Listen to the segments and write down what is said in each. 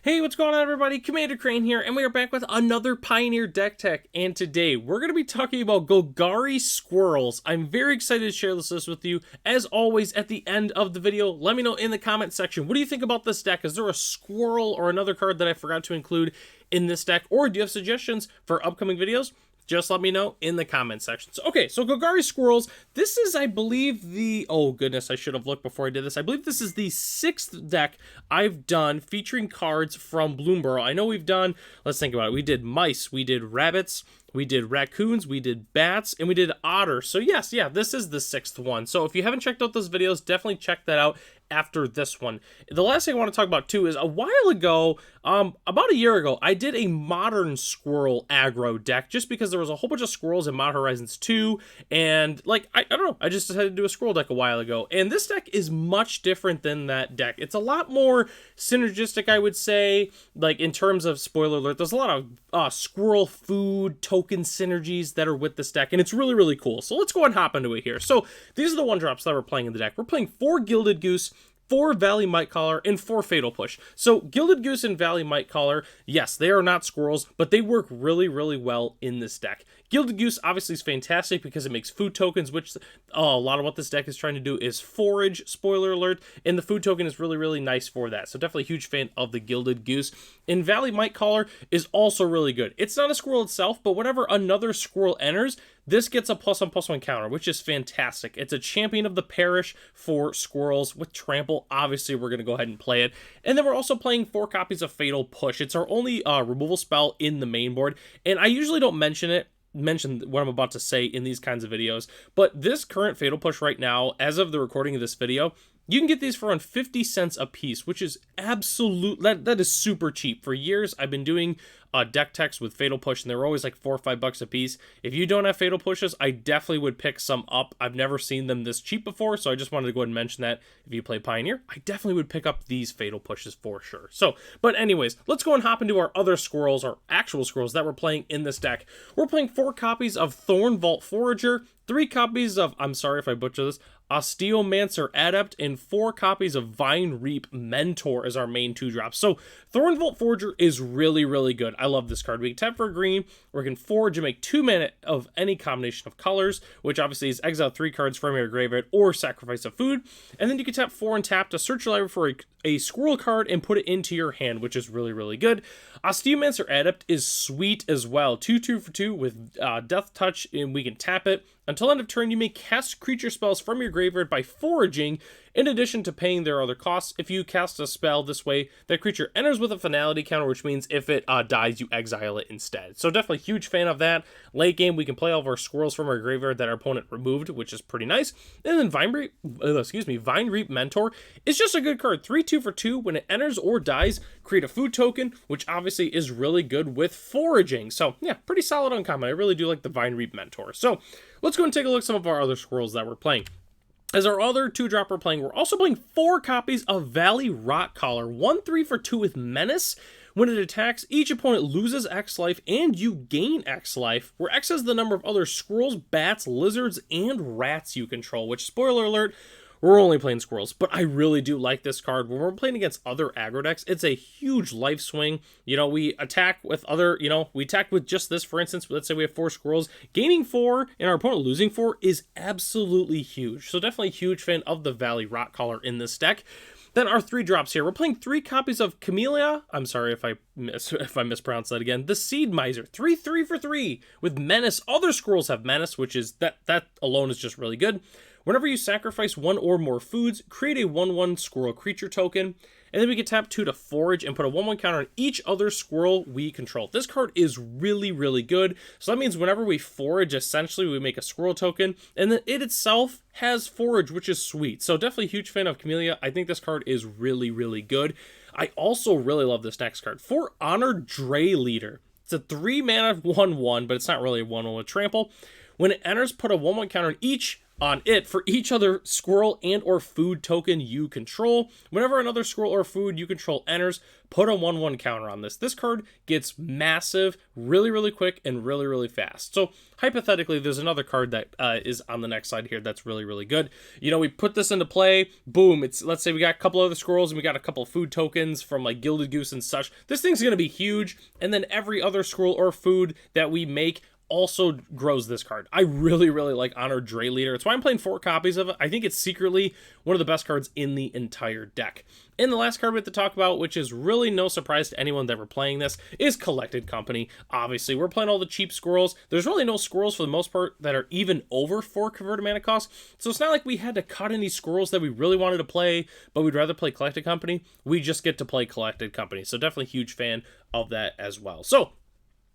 Hey, what's going on, everybody? Commander Crane here, and we are back with another Pioneer deck tech. And today we're going to be talking about Golgari Squirrels. I'm very excited to share this list with you. As always, at the end of the video, let me know in the comment section, what do you think about this deck? Is there a squirrel or another card that I forgot to include in this deck? Or do you have suggestions for upcoming videos? Just let me know in the comment section. Okay, so Golgari Squirrels, this is, I believe, oh goodness, I should have looked before I did this. I believe this is the 6th deck I've done featuring cards from Bloomborough. I know we've done, let's think about it, we did mice, we did rabbits, we did raccoons, we did bats, and we did otter. So yes, this is the 6th one. So if you haven't checked out those videos, definitely check that out after this one. The last thing I want to talk about too is a while ago, about a year ago, I did a modern squirrel aggro deck just because there was a whole bunch of squirrels in Mod Horizons 2, and like, I don't know, I just decided to do a squirrel deck a while ago, and this deck is much different than that deck. It's a lot more synergistic, I would say, like in terms of, spoiler alert, there's a lot of squirrel food token synergies that are with this deck, and it's really, really cool. So let's go ahead and hop into it here. So these are the 1-drops that we're playing in the deck. We're playing 4 Gilded Goose, 4 Valley Mightcaller, and 4 Fatal Push. So Gilded Goose and Valley Mightcaller, yes, they are not squirrels, but they work really, really well in this deck. Gilded Goose obviously is fantastic because it makes food tokens, which a lot of what this deck is trying to do is forage, spoiler alert, and the food token is really, really nice for that. So definitely a huge fan of the Gilded Goose. And Valley Mightcaller is also really good. It's not a squirrel itself, but whenever another squirrel enters, this gets a +1/+1 counter, which is fantastic. It's a champion of the parish for squirrels with trample. Obviously, we're going to go ahead and play it. And then we're also playing 4 copies of Fatal Push. It's our only removal spell in the main board, and I usually don't mention what I'm about to say in these kinds of videos, but this current Fatal Push right now, as of the recording of this video, you can get these for around 50 cents a piece, which is that is super cheap. For years, I've been doing deck techs with Fatal Push, and they were always like $4 or $5 a piece. If you don't have Fatal Pushes, I definitely would pick some up. I've never seen them this cheap before, so I just wanted to go ahead and mention that. If you play Pioneer, I definitely would pick up these Fatal Pushes for sure. So, but anyways, let's go and hop into our other squirrels, our actual squirrels that we're playing in this deck. We're playing 4 copies of Thorn Vault Forager, 3 copies of, I'm sorry if I butcher this, Osteomancer Adept, and 4 copies of Vine Reap Mentor as our main 2-drops. So Thorn Vault Forager is really, really good. I love this card. We can tap for a green, or we can forage and make 2 mana of any combination of colors, which obviously is exile 3 cards from your graveyard or sacrifice a food. And then you can tap 4 and tap to search your library for a squirrel card and put it into your hand, which is really, really good. Osteomancer Adept is sweet as well. 2/2 for 2 with Death Touch, and we can tap it. Until end of turn, you may cast creature spells from your graveyard by foraging, in addition to paying their other costs. If you cast a spell this way, that creature enters with a finality counter, which means if it dies, you exile it instead. So definitely huge fan of that. Late game, we can play all of our squirrels from our graveyard that our opponent removed, which is pretty nice. And then Vine Reap Mentor is just a good card. 3/2 for 2. When it enters or dies, create a food token, which obviously is really good with foraging. So yeah, pretty solid uncommon. I really do like the Vine Reap Mentor. So let's go and take a look at some of our other squirrels that we're playing. As our other 2-drop we're playing, we're also playing 4 copies of Valley Rockcaller. 1/3 for 2 with Menace. When it attacks, each opponent loses X life and you gain X life, where X is the number of other squirrels, bats, lizards, and rats you control, which, spoiler alert, we're only playing squirrels, but I really do like this card. When we're playing against other aggro decks, it's a huge life swing. You know, we attack with we attack with just this, for instance. Let's say we have 4 squirrels. Gaining 4 and our opponent losing 4 is absolutely huge. So definitely a huge fan of the Valley Rockcaller in this deck. Then our 3-drops here. We're playing 3 copies of Camellia. I'm sorry if I mispronounce that again. The Seed Miser. 3/3 for 3 with Menace. Other squirrels have Menace, which is that alone is just really good. Whenever you sacrifice 1 or more foods, create a 1/1 squirrel creature token, and then we can tap 2 to forage and put a 1/1 counter on each other squirrel we control. This card is really, really good. So that means whenever we forage, essentially we make a squirrel token, and then it itself has forage, which is sweet. So definitely a huge fan of Camellia. I think this card is really, really good. I also really love this next card. For Honored Dray Leader. It's a 3 mana 1/1, but it's not really a 1/1 with trample. When it enters, put a 1/1 counter on each on it for each other squirrel and or food token you control. Whenever another squirrel or food you control enters, put a 1/1 counter on this. This card gets massive really, really quick and really, really fast. So hypothetically, there's another card that is on the next slide here that's really, really good. You know, we put this into play, boom, it's, let's say we got a couple other squirrels and we got a couple food tokens from like Gilded Goose and such. This thing's going to be huge, and then every other squirrel or food that we make also grows this card. I really, really like Honored Dray Leader. It's why I'm playing 4 copies of it. I think it's secretly one of the best cards in the entire deck. And the last card we have to talk about, which is really no surprise to anyone that we're playing this, is Collected Company. Obviously, we're playing all the cheap squirrels. There's really no squirrels for the most part that are even over 4 converted mana cost. So it's not like we had to cut any squirrels that we really wanted to play, but we'd rather play Collected Company. We just get to play Collected Company. So definitely huge fan of that as well. So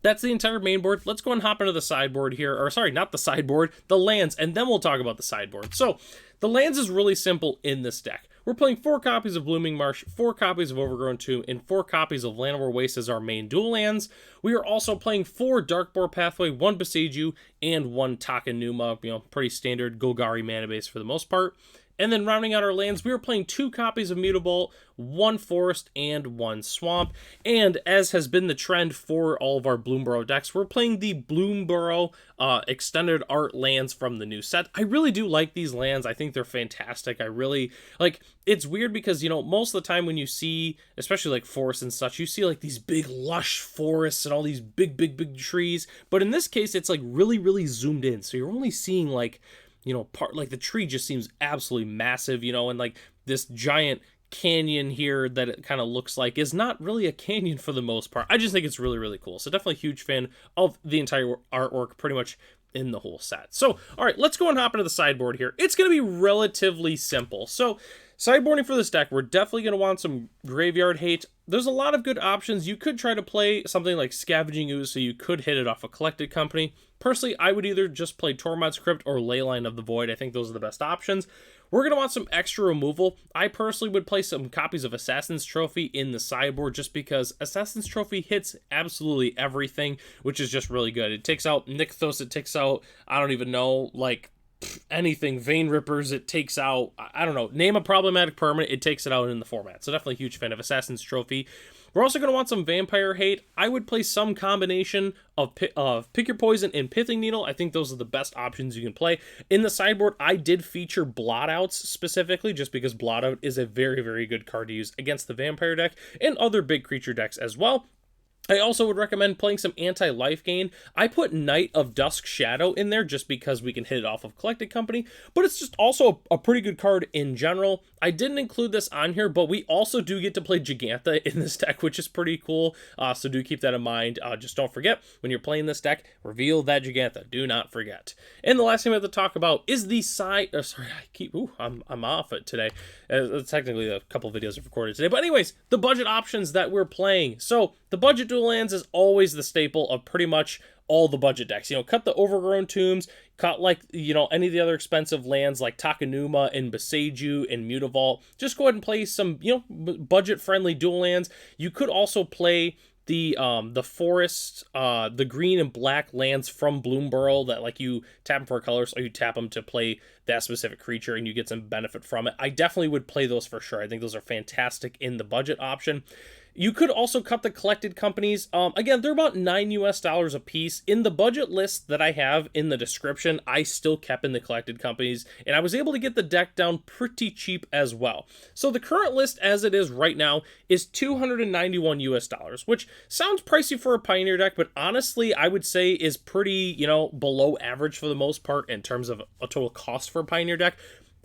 that's the entire main board. Let's go and hop into the sideboard here. Or sorry, not the sideboard, the lands, and then we'll talk about the sideboard. So the lands is really simple in this deck. We're playing 4 copies of Blooming Marsh, 4 copies of Overgrown Tomb, and 4 copies of Llanowar Waste as our main dual lands. We are also playing 4 Darkboar Pathway, 1 Boseiju, and 1 Takenuma. You know, pretty standard Golgari mana base for the most part. And then rounding out our lands, we are playing 2 copies of Mutavault, 1 Forest, and 1 Swamp. And as has been the trend for all of our Bloomburrow decks, we're playing the Bloomburrow extended art lands from the new set. I really do like these lands. I think they're fantastic. I really, like, it's weird because, you know, most of the time when you see, especially like forests and such, you see like these big lush forests and all these big trees. But in this case, it's like really, really zoomed in. So you're only seeing like, you know, part like the tree just seems absolutely massive, you know, and like this giant canyon here that it kind of looks like is not really a canyon for the most part. I just think it's really, really cool. So definitely a huge fan of the entire artwork pretty much in the whole set. So, all right, let's go and hop into the sideboard here. It's going to be relatively simple. So sideboarding for this deck, we're definitely going to want some Graveyard Hate. There's a lot of good options. You could try to play something like Scavenging Ooze, so you could hit it off a Collected Company. Personally, I would either just play Tormod's Crypt or Leyline of the Void. I think those are the best options. We're going to want some extra removal. I personally would play some copies of Assassin's Trophy in the sideboard just because Assassin's Trophy hits absolutely everything, which is just really good. It takes out Nykthos, it takes out, I don't even know, like, anything, Vein Rippers, it takes out, I don't know, name a problematic permanent, it takes it out in the format. So definitely a huge fan of Assassin's Trophy. We're also going to want some Vampire Hate. I would play some combination of Pick Your Poison and Pithing Needle. I think those are the best options you can play. In the sideboard, I did feature Blotouts specifically, just because Blotout is a very, very good card to use against the Vampire deck and other big creature decks as well. I also would recommend playing some anti-life gain. I put Knight of Dusk Shadow in there just because we can hit it off of Collected Company, but it's just also a pretty good card in general. I didn't include this on here, but we also do get to play Gigantha in this deck, which is pretty cool, so do keep that in mind. Just don't forget, when you're playing this deck, reveal that Gigantha. Do not forget. And the last thing we have to talk about is the I'm off it today. Technically, a couple videos I've recorded today, but anyways, the budget options that we're playing. So the budget dual lands is always the staple of pretty much all the budget decks. You know, cut the Overgrown Tombs, cut like, you know, any of the other expensive lands like Takenuma and Boseiju and Mutavault. Just go ahead and play some, you know, budget-friendly dual lands. You could also play the forest, the green and black lands from Bloomburrow that like you tap them for colors or you tap them to play that specific creature and you get some benefit from it. I definitely would play those for sure. I think those are fantastic in the budget option. You could also cut the Collected Companies. Again, they're about $9 a piece. In the budget list that I have in the description, I still kept in the Collected Companies, and I was able to get the deck down pretty cheap as well. So the current list as it is right now is $291, which sounds pricey for a Pioneer deck, but honestly, I would say is pretty, you know, below average for the most part in terms of a total cost for a Pioneer deck.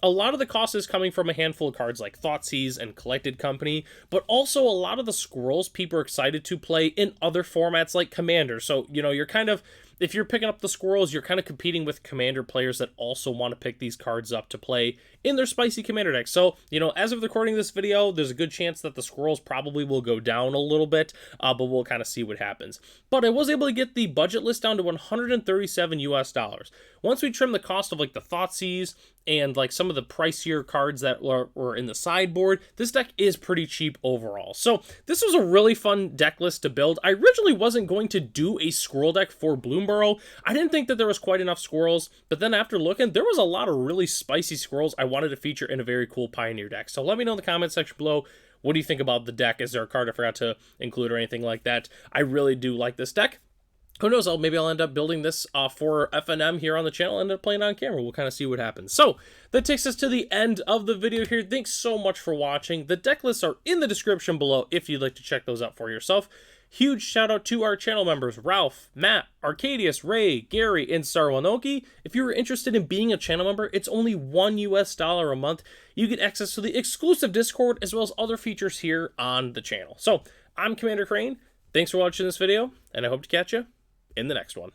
A lot of the cost is coming from a handful of cards like Thoughtseize and Collected Company, but also a lot of the squirrels people are excited to play in other formats like Commander. So, you know, you're kind of, if you're picking up the squirrels, you're kind of competing with Commander players that also want to pick these cards up to play in their spicy Commander deck. So, you know, as of recording this video, there's a good chance that the squirrels probably will go down a little bit, but we'll kind of see what happens. But I was able to get the budget list down to $137. Once we trim the cost of like the Thoughtseize and like some of the pricier cards that were in the sideboard, this deck is pretty cheap overall. So this was a really fun deck list to build. I originally wasn't going to do a squirrel deck for Bloomburrow. I didn't think that there was quite enough squirrels, but then after looking, there was a lot of really spicy squirrels I wanted to feature in a very cool Pioneer deck. So let me know in the comment section below, what do you think about the deck? Is there a card I forgot to include or anything like that? I really do like this deck. Who knows, maybe I'll end up building this for FNM here on the channel, end up playing on camera. We'll kind of see what happens. So, that takes us to the end of the video here. Thanks so much for watching. The deck lists are in the description below if you'd like to check those out for yourself. Huge shout out to our channel members, Ralph, Matt, Arcadius, Ray, Gary, and Sarwanoki. If you're interested in being a channel member, it's only $1 a month. You get access to the exclusive Discord as well as other features here on the channel. So, I'm Commander Crane. Thanks for watching this video, and I hope to catch you in the next one.